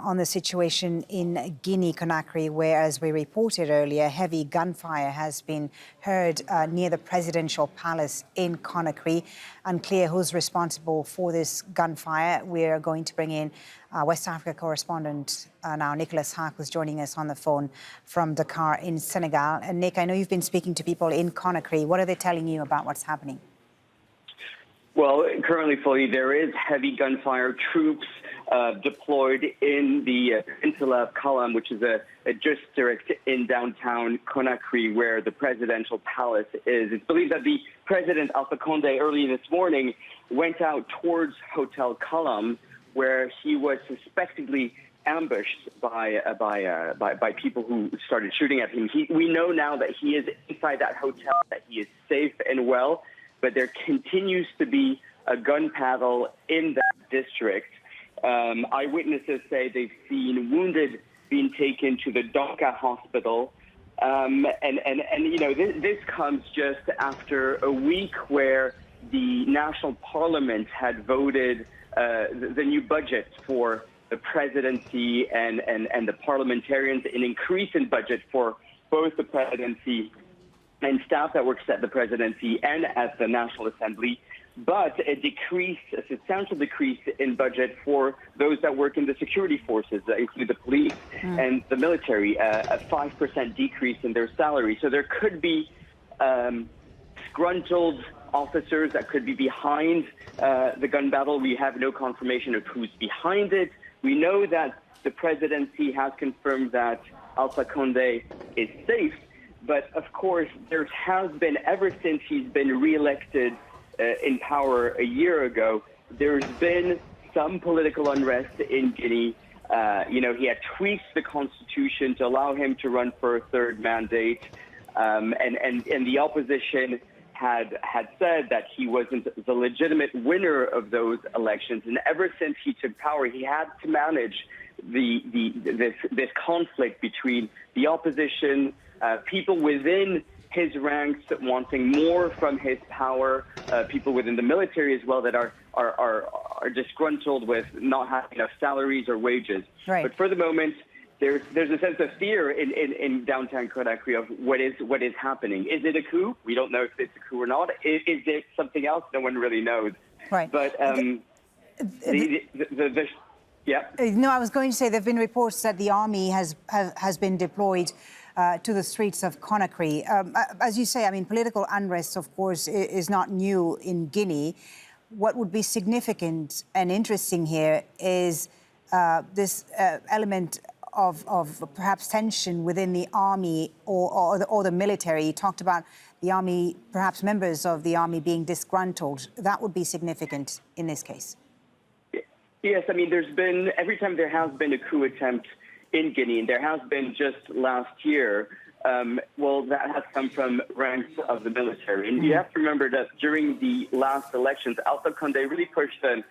On the situation in Guinea, Conakry, where, as we reported earlier, heavy gunfire has been heard near the presidential palace in Conakry. Unclear who's responsible for this gunfire. We're going to bring in West Africa correspondent now, Nicolas Haque, who's joining us on the phone from Dakar in Senegal. And Nick, I know you've been speaking to people in Conakry. What are they telling you about what's happening? Well, currently, Foley, there is heavy gunfire. Troops deployed in the peninsula of Kaloum, which is a district in downtown Conakry where the presidential palace is. It's believed that the President Alpha Conde early this morning went out towards Hotel Kaloum, where he was suspectedly ambushed by people who started shooting at him. We know now that he is inside that hotel, that he is safe and well, but there continues to be a gun battle in that district. Eyewitnesses say they've seen wounded being taken to the DAKAR hospital. And you know, this comes just after a week where the National Parliament had voted the new budget for the presidency and the parliamentarians, an increase in budget for both the presidency and staff that works at the presidency and at the National Assembly, but a substantial decrease in budget for those that work in the security forces, that include the police and the military, a 5% decrease in their salary. So there could be disgruntled officers that could be behind the gun battle. We have no confirmation of who's behind it. We know that the presidency has confirmed that Alpha Conde is safe, but of course there has been, ever since he's been re-elected in power a year ago, there's been some political unrest in Guinea. You know, he had tweaked the constitution to allow him to run for a third mandate, and the opposition had said that he wasn't the legitimate winner of those elections. And ever since he took power, he had to manage this conflict between the opposition, people within his ranks wanting more from his power, people within the military as well that are disgruntled with not having enough salaries or wages. Right. But for the moment, there's a sense of fear in downtown Conakry of what is happening. Is it a coup? We don't know if it's a coup or not. Is it something else? No one really knows. Right. But yeah. No, I was going to say there have been reports that the army has been deployed to the streets of Conakry. As you say, I mean, political unrest, of course, is not new in Guinea. What would be significant and interesting here is this element of perhaps tension within the army or the military. You talked about the army, perhaps members of the army being disgruntled. That would be significant in this case. Yes, I mean, there's been, every time there has been a coup attempt in Guinea, and there has been just last year, well, that has come from ranks of the military. And you have to remember that during the last elections, Alpha Conde really pushed an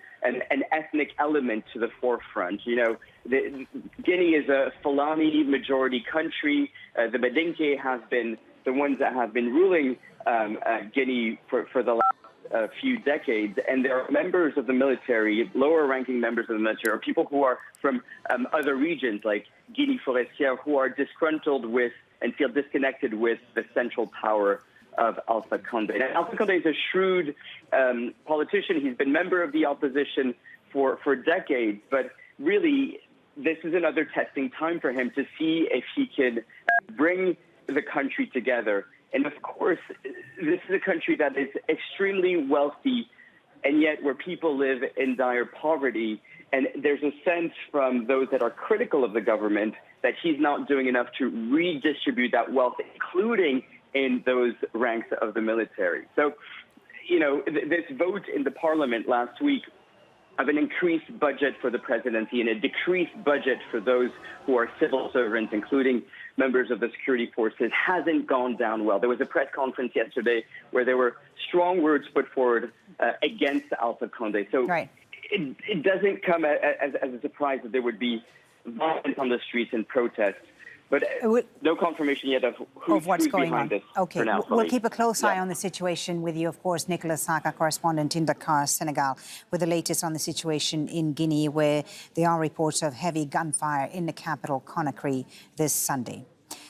ethnic element to the forefront. You know, Guinea is a Fulani majority country. The Medinke has been the ones that have been ruling Guinea for the last few decades, and there are members of the military, lower-ranking members of the military, or people who are from other regions like Guinea Forestière, who are disgruntled with and feel disconnected with the central power of Alpha Conde. And Alpha Conde is a shrewd politician. He's been member of the opposition for decades, but really this is another testing time for him to see if he can bring the country together. And of course, this is a country that is extremely wealthy, and yet where people live in dire poverty. And there's a sense from those that are critical of the government that he's not doing enough to redistribute that wealth, including in those ranks of the military. So, you know, this vote in the parliament last week of an increased budget for the presidency and a decreased budget for those who are civil servants, including members of the security forces, hasn't gone down well. There was a press conference yesterday where there were strong words put forward against Alpha Conde. So it doesn't come as a surprise that there would be violence on the streets and protests. But no confirmation yet of who's behind this. Okay, for now, we'll keep a close eye on the situation with you, of course, Nicolas, Haque, correspondent in Dakar, Senegal, with the latest on the situation in Guinea, where there are reports of heavy gunfire in the capital, Conakry, this Sunday.